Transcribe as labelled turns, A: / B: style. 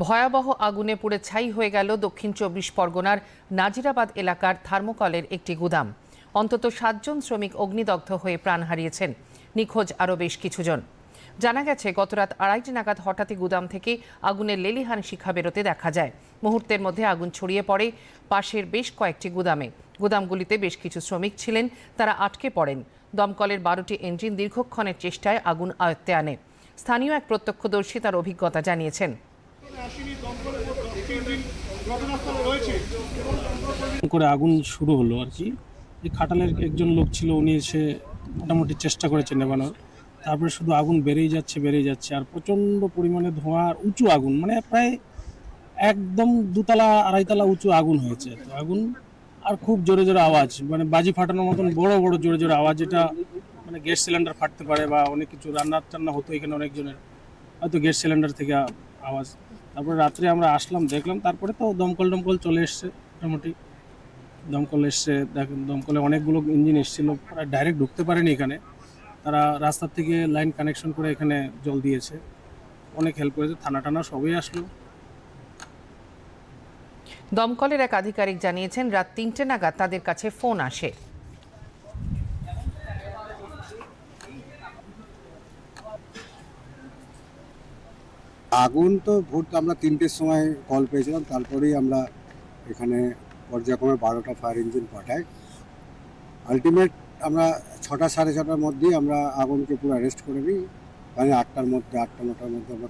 A: ভয়াবহ আগুনে পুড়ে ছাই হয়ে গেল দক্ষিণ ২৪ পরগনার নাজিরাবাদ এলাকার থার্মোকলের একটি গুদাম। অন্তত ৭ জন শ্রমিক অগ্নিদগ্ধ হয়ে প্রাণ হারিয়েছেন, নিখোঁজ আরও বেশ কিছুজন। জানা গেছে, গতরাত ২:৩০ নাগাদ হঠাৎই গুদাম থেকে আগুনের লেলিহান শিখা বেরোতে দেখা যায়। মুহূর্তের মধ্যে আগুন ছড়িয়ে পড়ে পাশের বেশ কয়েকটি গুদামে। গুদামগুলিতে বেশ কিছু শ্রমিক ছিলেন, তারা আটকে পড়েন। দমকলের ১২টি ইঞ্জিন দীর্ঘক্ষণের চেষ্টায় আগুন আয়ত্তে আনে। স্থানীয় এক প্রত্যক্ষদর্শী তার অভিজ্ঞতা জানিয়েছেন।
B: করে আগুন শুরু হলো আর কি। এই খাটালের একজন লোক ছিল, উনি এসে মোটামুটি চেষ্টা করেছেন নেভানোর। তারপরে শুধু আগুন বেড়েই যাচ্ছে আর প্রচণ্ড পরিমাণে ধোঁয়া, উঁচু আগুন, মানে প্রায় একদম ২তলা ২.৫তলা উঁচু আগুন হয়েছে। তো আগুন আর খুব জোরে জোরে আওয়াজ, মানে বাজি ফাটানোর মতন বড় বড় জোরে জোরে আওয়াজ, যেটা মানে গ্যাস সিলিন্ডার ফাটতে পারে বা অনেক কিছু রান্না হতো এখানে অনেকজনের, হয়তো গ্যাস সিলিন্ডার থেকে আওয়াজ। তারপরে রাত্রে আমরা আসলাম, দেখলাম, তারপরে তো দমকল চলে এসছে। মোটামুটি দমকল এসছে, দেখেন দমকলে অনেকগুলো ইঞ্জিন এসেছিলো, ডাইরেক্ট ঢুকতে পারেনি এখানে। তারা রাস্তার থেকে লাইন কানেকশন করে এখানে জল দিয়েছে, অনেক হেল্প করেছে, থানা সবই আসলো।
A: দমকলের এক আধিকারিক জানিয়েছেন, রাত ৩টে নাগাদ তাদের কাছে ফোন আসে।
C: আগুন তো ভোর আমরা ৩টের সময় কল পেয়েছিলাম, তারপরেই আমরা এখানে পর্যায়ক্রমে 12টা ফায়ার ইঞ্জিন পাঠাই। আলটিমেট আমরা ৬টা সাড়ে ৬টার মধ্যেই আমরা আগুনকে পুরো অ্যারেস্ট করে দিই, মানে ৮টা ৯টার মধ্যে আমরা